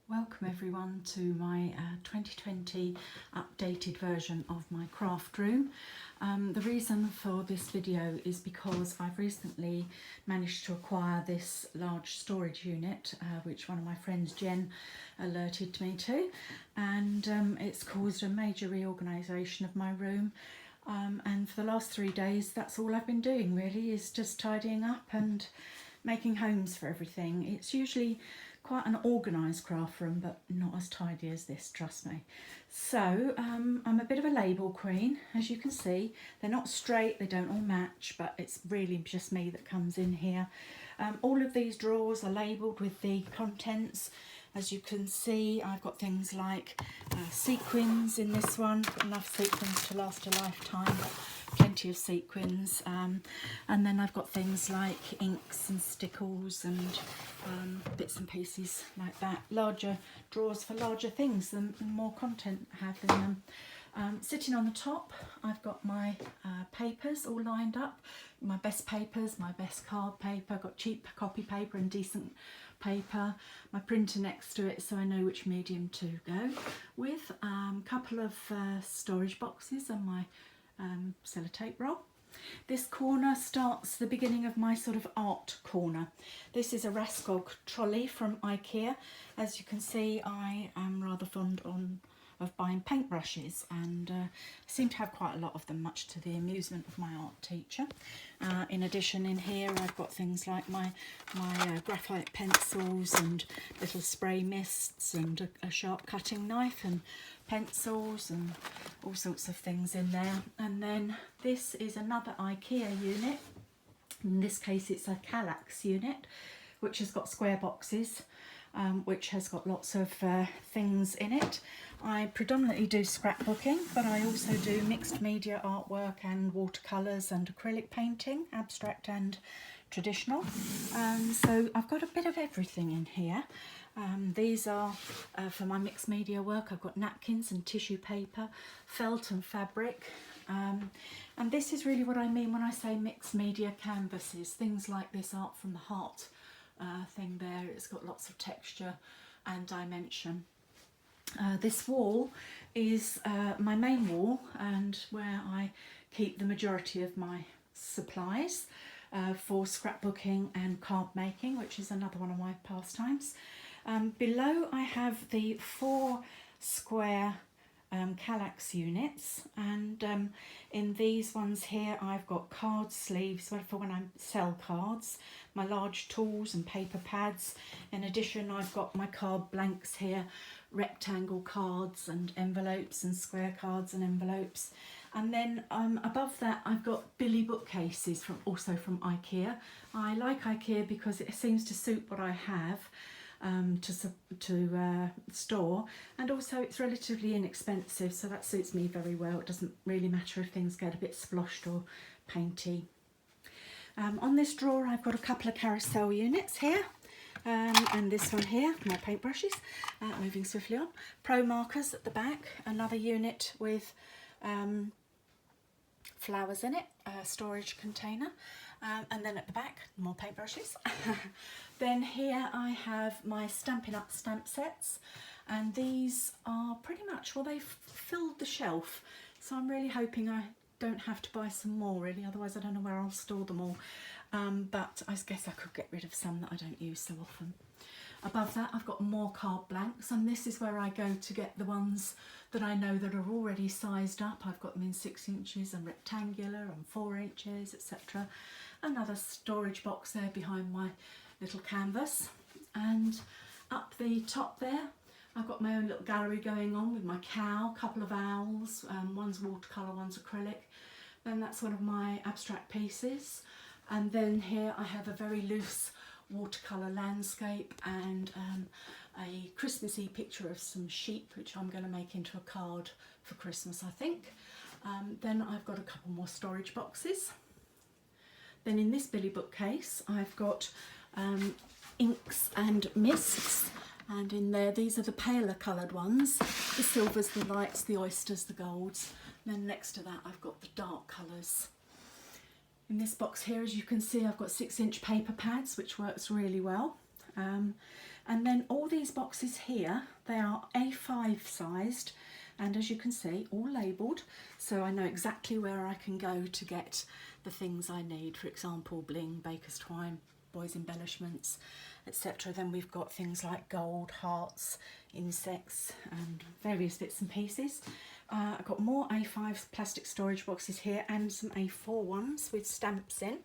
Welcome everyone to my 2020 updated version of my craft room. The reason for this video is because I've recently managed to acquire this large storage unit which one of my friends Jen alerted me to, and it's caused a major reorganisation of my room. And for the last 3 days that's all I've been doing really, is just tidying up and making homes for everything. It's usually quite an organised craft room, but not as tidy as this, trust me. So I'm a bit of a label queen, as you can see. They're not straight, they don't all match, but it's really just me that comes in here. All of these drawers are labelled with the contents. As you can see, I've got things like sequins in this one, enough sequins to last a lifetime, plenty of sequins, and then I've got things like inks and stickles and bits and pieces like that. Larger drawers for larger things, the more content I have in them. Sitting on the top, I've got my papers all lined up, my best papers, my best card paper. I've got cheap copy paper and decent paper, my printer next to it so I know which medium to go with, a couple of storage boxes and my sellotape roll. This corner starts the beginning of my sort of art corner. This is a Raskog trolley from IKEA. As you can see, I am rather fond of buying paintbrushes, and I seem to have quite a lot of them, much to the amusement of my art teacher. In addition, in here I've got things like my graphite pencils and little spray mists and a sharp cutting knife and pencils and all sorts of things in there. And then this is another IKEA unit. In this case it's a Kallax unit, which has got square boxes, which has got lots of things in it. I predominantly do scrapbooking, but I also do mixed media artwork and watercolours and acrylic painting, abstract and traditional. So I've got a bit of everything in here. These are for my mixed media work. I've got napkins and tissue paper, felt and fabric. And this is really what I mean when I say mixed media canvases, things like this Art from the Heart thing there. It's got lots of texture and dimension. This wall is my main wall, and where I keep the majority of my supplies for scrapbooking and card making, which is another one of my pastimes. Below I have the 4 square Kallax units, and in these ones here I've got card sleeves for when I sell cards, my large tools and paper pads. In addition, I've got my card blanks here, rectangle cards and envelopes and square cards and envelopes. And then above that I've got Billy bookcases also from IKEA. I like IKEA because it seems to suit what I have to store, and also it's relatively inexpensive, so that suits me very well. It doesn't really matter if things get a bit sploshed or painty. On this drawer I've got a couple of carousel units here, and this one here, more paintbrushes, moving swiftly on, pro markers at the back, another unit with flowers in it, a storage container, and then at the back more paintbrushes. Then here I have my Stampin' Up stamp sets, and these are pretty much, well, they've filled the shelf, so I'm really hoping I don't have to buy some more really, otherwise I don't know where I'll store them all. But I guess I could get rid of some that I don't use so often. Above that I've got more card blanks, and this is where I go to get the ones that I know that are already sized up. I've got them in 6 inches and rectangular and 4 inches, etc. Another storage box there behind my little canvas, and up the top there I've got my own little gallery going on with my cow, a couple of owls, one's watercolour, one's acrylic. Then that's one of my abstract pieces, and then here I have a very loose watercolour landscape and a Christmassy picture of some sheep, which I'm going to make into a card for Christmas, I think. Then I've got a couple more storage boxes. Then in this Billy bookcase I've got inks and mists, and in there these are the paler coloured ones, the silvers, the lights, the oysters, the golds. And then next to that I've got the dark colours. In this box here, as you can see, I've got 6-inch paper pads, which works really well. And then all these boxes here, they are A5 sized, and as you can see, all labelled, so I know exactly where I can go to get the things I need. For example, bling, baker's twine, boys embellishments, etc. Then we've got things like gold, hearts, insects and various bits and pieces. I've got more A5 plastic storage boxes here and some A4 ones with stamps in.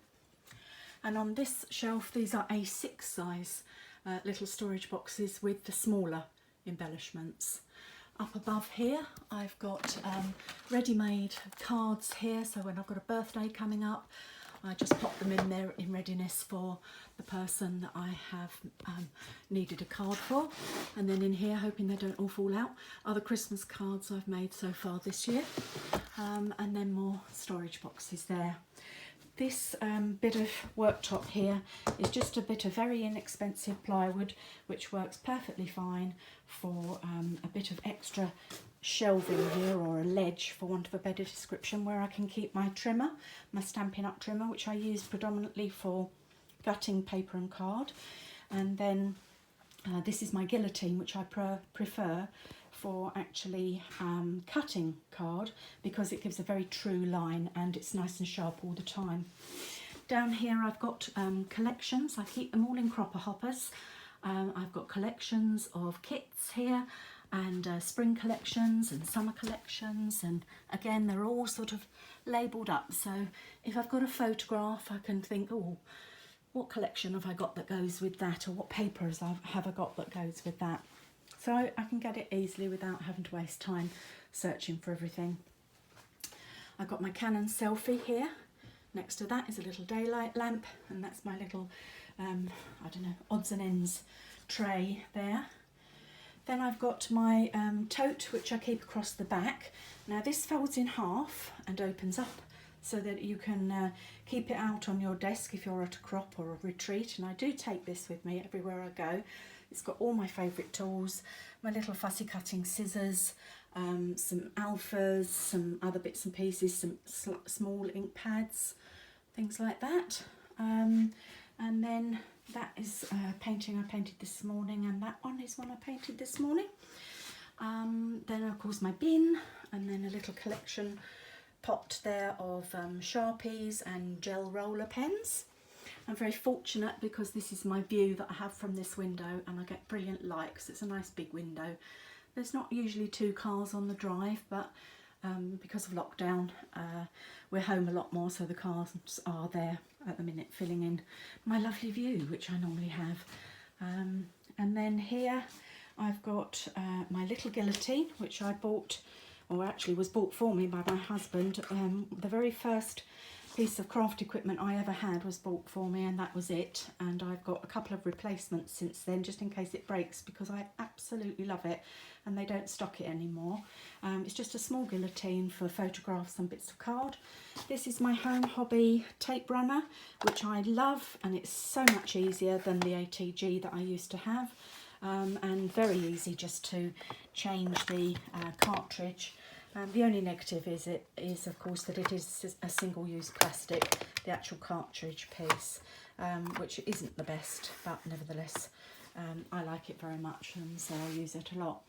And on this shelf, these are A6 size little storage boxes with the smaller embellishments. Up above here, I've got ready-made cards here, so when I've got a birthday coming up, I just pop them in there in readiness for the person that I have needed a card for. And then in here, hoping they don't all fall out, are the Christmas cards I've made so far this year. And then more storage boxes there. This bit of worktop here is just a bit of very inexpensive plywood, which works perfectly fine for a bit of extra shelving here, or a ledge for want of a better description, where I can keep my trimmer, my Stampin' Up trimmer, which I use predominantly for gutting paper and card. And then this is my guillotine, which I prefer for actually cutting card, because it gives a very true line and it's nice and sharp all the time. Down here I've got collections. I keep them all in cropper hoppers. I've got collections of kits here, and spring collections and summer collections, and again they're all sort of labelled up, so if I've got a photograph I can think, oh, what collection have I got that goes with that, or what papers have I got that goes with that. So I can get it easily without having to waste time searching for everything. I've got my Canon selfie here. Next to that is a little daylight lamp, and that's my little, I don't know, odds and ends tray there. Then I've got my tote, which I keep across the back. Now this folds in half and opens up so that you can keep it out on your desk if you're at a crop or a retreat, and I do take this with me everywhere I go. It's got all my favourite tools, my little fussy cutting scissors, some alphas, some other bits and pieces, some small ink pads, things like that. And then that is painting I painted this morning, and that one is one I painted this morning. Then of course my bin, and then a little collection pot there of Sharpies and gel roller pens. I'm very fortunate because this is my view that I have from this window, and I get brilliant light because it's a nice big window. There's not usually two cars on the drive, but because of lockdown we're home a lot more, so the cars are there at the minute filling in my lovely view, which I normally have. And then here I've got my little guillotine, which I bought, or actually was bought for me by my husband. The very first piece of craft equipment I ever had was bought for me, and that was it. And I've got a couple of replacements since then, just in case it breaks, because I absolutely love it, and they don't stock it anymore. It's just a small guillotine for photographs and bits of card. This is my Home Hobby tape runner, which I love, and it's so much easier than the ATG that I used to have, and very easy just to change the cartridge. The only negative is of course that it is a single-use plastic, the actual cartridge piece, which isn't the best, but nevertheless I like it very much, and so I use it a lot.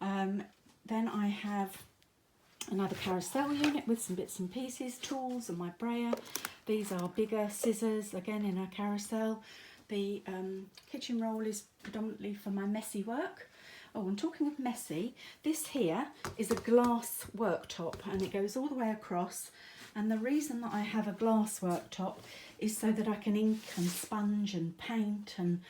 Then I have another carousel unit with some bits and pieces, tools, and my brayer. These are bigger scissors, again in a carousel. The kitchen roll is predominantly for my messy work. Oh, and talking of messy, this here is a glass worktop, and it goes all the way across. And the reason that I have a glass worktop is so that I can ink and sponge and paint, and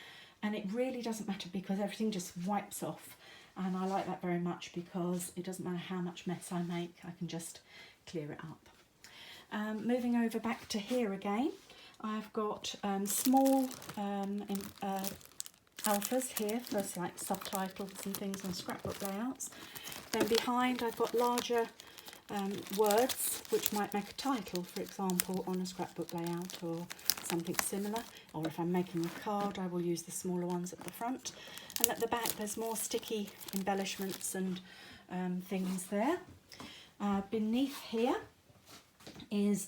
it really doesn't matter because everything just wipes off. And I like that very much because it doesn't matter how much mess I make, I can just clear it up. Moving over back to here again, I've got small alphas here for like subtitles and things on scrapbook layouts. Then behind I've got larger words which might make a title, for example, on a scrapbook layout or something similar. Or if I'm making a card, I will use the smaller ones at the front. And at the back there's more sticky embellishments and things there. Beneath here is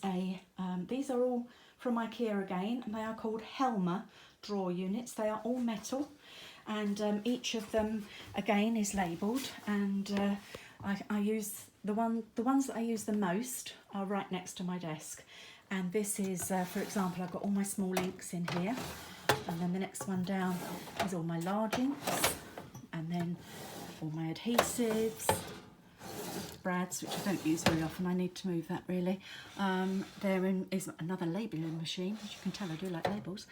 these are all from IKEA again, and they are called Helmer drawer units. They are all metal, and each of them again is labelled, and I use the ones that I use the most are right next to my desk. And this is, for example, I've got all my small inks in here, and then the next one down is all my large inks, and then all my adhesives, brads, which I don't use very often. I need to move that really. There is another labelling machine, as you can tell I do like labels.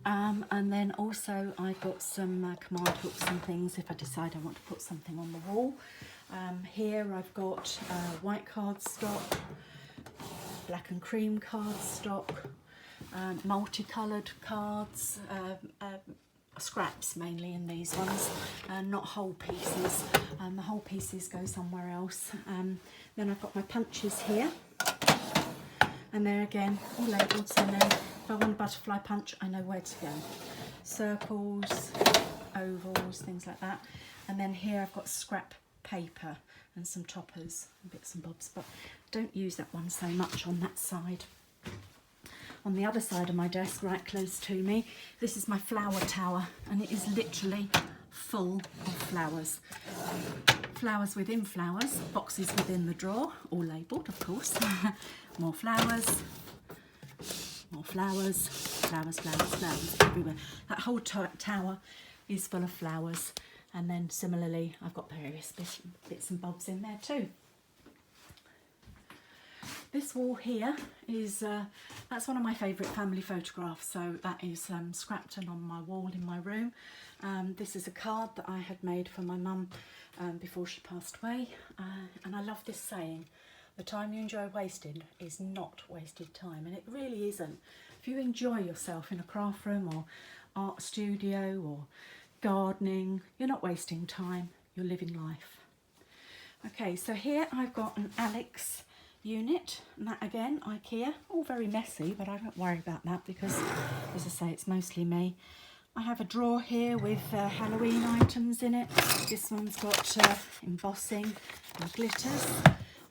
And then also I've got some command hooks and things if I decide I want to put something on the wall. Here I've got white cardstock, black and cream cardstock, multicoloured cards, scraps mainly in these ones, not whole pieces. The whole pieces go somewhere else. Then I've got my punches here, and they're again all labelled, so then if I want a butterfly punch I know where to go. Circles, ovals, things like that. And then here I've got scrap paper and some toppers and bits and bobs, but don't use that one so much on that side. On the other side of my desk, right close to me, this is my flower tower, and it is literally full of flowers. Flowers within flowers, boxes within the drawer, all labelled of course. More flowers, more flowers, flowers, flowers, flowers everywhere. That whole tower is full of flowers. And then similarly, I've got various bits and bobs in there too. This wall here is, that's one of my favourite family photographs, so that is scrapped and on my wall in my room. This is a card that I had made for my mum before she passed away, and I love this saying: the time you enjoy wasting is not wasted time, and it really isn't. If you enjoy yourself in a craft room or art studio or gardening, you're not wasting time, you're living life. Okay, so here I've got an Alex unit, and that again, IKEA, all very messy, but I don't worry about that because, as I say, it's mostly me. I have a drawer here with Halloween items in it. This one's got embossing and glitters,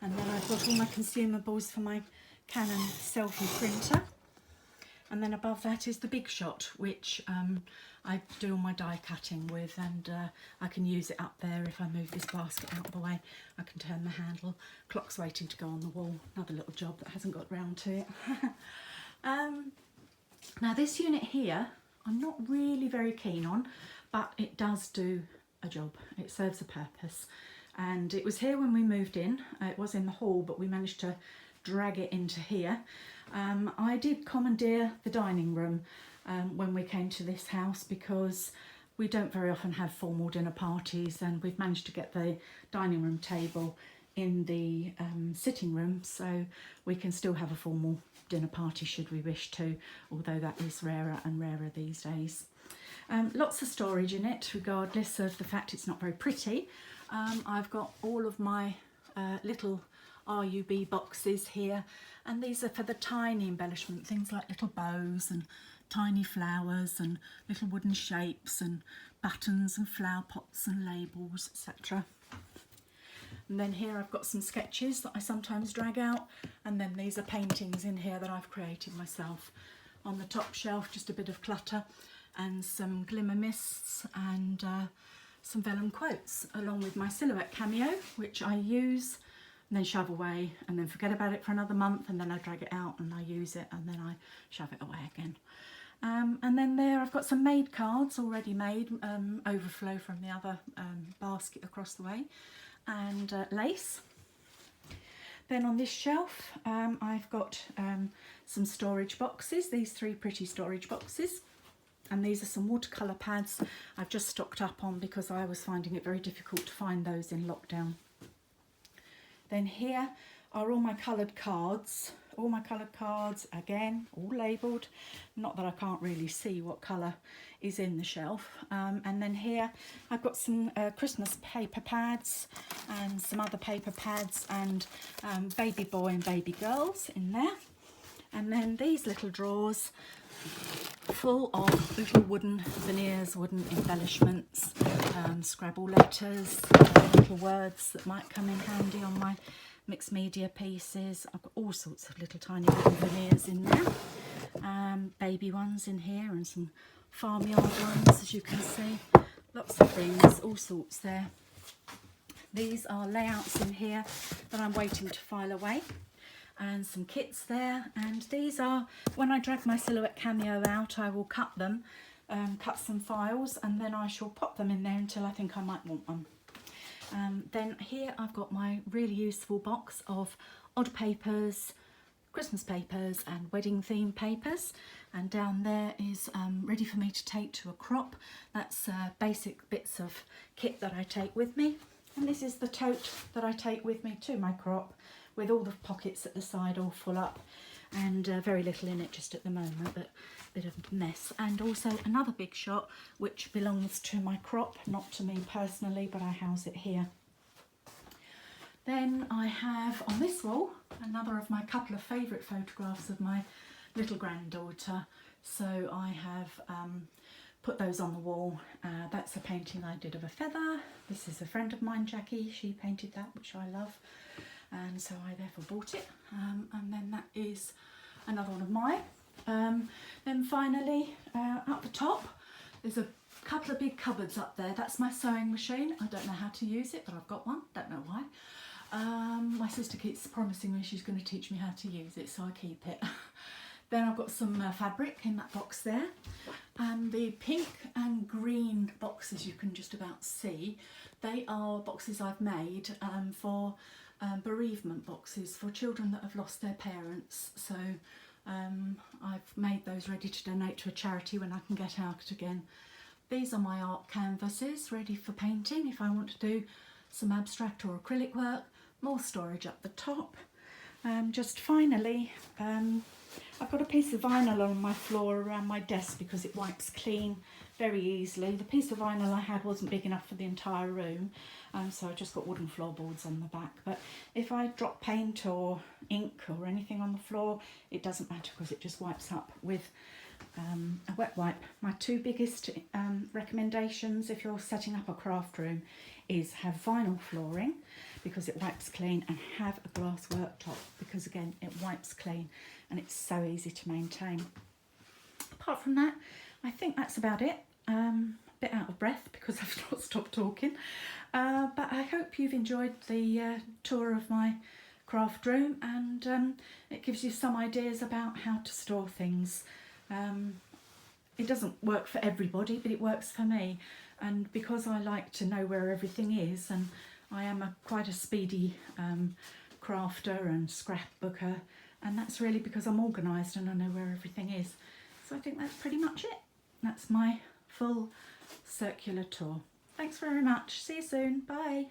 and then I've got all my consumables for my Canon selfie printer. And then above that is the Big Shot, which I do all my die cutting with, and I can use it up there. If I move this basket out of the way, I can turn the handle. Clock's waiting to go on the wall, another little job that hasn't got round to it. Now this unit here, I'm not really very keen on, but it does do a job. It serves a purpose. And it was here when we moved in. It was in the hall, but we managed to drag it into here. I did commandeer the dining room when we came to this house because we don't very often have formal dinner parties, and we've managed to get the dining room table in the sitting room, so we can still have a formal dinner party should we wish to, although that is rarer and rarer these days. Lots of storage in it, regardless of the fact it's not very pretty. I've got all of my little RUB boxes here, and these are for the tiny embellishment, things like little bows and tiny flowers and little wooden shapes and buttons and flower pots and labels, etc. And then here I've got some sketches that I sometimes drag out, and then these are paintings in here that I've created myself. On the top shelf, just a bit of clutter and some glimmer mists and some vellum quotes, along with my silhouette cameo, which I use and then shove away and then forget about it for another month, and then I drag it out and I use it and then I shove it away again. And then there I've got some made cards already made, overflow from the other basket across the way, and lace. Then on this shelf I've got some storage boxes, these three pretty storage boxes, and these are some watercolour pads I've just stocked up on because I was finding it very difficult to find those in lockdown. Then here are all my coloured cards, again, all labelled, not that I can't really see what colour is in the shelf. And then here I've got some Christmas paper pads and some other paper pads and baby boy and baby girls in there. And then these little drawers full of little wooden veneers, wooden embellishments, Scrabble letters, little words that might come in handy on my mixed media pieces. I've got all sorts of little tiny wooden veneers in there, baby ones in here and some farmyard ones, as you can see, lots of things, all sorts there. These are layouts in here that I'm waiting to file away, and some kits there. And these are, when I drag my Silhouette Cameo out, I will cut them, cut some files, and then I shall pop them in there until I think I might want one. Then here I've got my really useful box of odd papers, Christmas papers and wedding theme papers, and down there is ready for me to take to a crop. That's basic bits of kit that I take with me, and this is the tote that I take with me to my crop, with all the pockets at the side all full up, and very little in it just at the moment, but a bit of a mess. And also another big shot which belongs to my crop, not to me personally, but I house it here. Then I have on this wall another of my couple of favourite photographs of my little granddaughter. So I have put those on the wall. That's a painting I did of a feather. This is a friend of mine, Jackie. She painted that, which I love, and so I therefore bought it. And then that is another one of mine. Then finally, up the top, there's a couple of big cupboards up there. That's my sewing machine. I don't know how to use it, but I've got one. Don't know why. My sister keeps promising me she's going to teach me how to use it, so I keep it. Then I've got some fabric in that box there, and the pink and green boxes you can just about see, they are boxes I've made for bereavement boxes for children that have lost their parents. So I've made those ready to donate to a charity when I can get out again. These are my art canvases ready for painting if I want to do some abstract or acrylic work. More storage up the top. Just finally, I've got a piece of vinyl on my floor around my desk because it wipes clean very easily. The piece of vinyl I had wasn't big enough for the entire room, so I just got wooden floorboards on the back. But if I drop paint or ink or anything on the floor, it doesn't matter because it just wipes up with a wet wipe. My two biggest recommendations if you're setting up a craft room is have vinyl flooring because it wipes clean, and have a glass worktop because again it wipes clean and it's so easy to maintain. Apart from that, I think that's about it. A bit out of breath because I've not stopped talking, but I hope you've enjoyed the tour of my craft room, and it gives you some ideas about how to store things. It doesn't work for everybody, but it works for me, and because I like to know where everything is, and I am quite a speedy crafter and scrapbooker, and that's really because I'm organised and I know where everything is. So I think that's pretty much it. That's my full circular tour. Thanks very much. See you soon. Bye.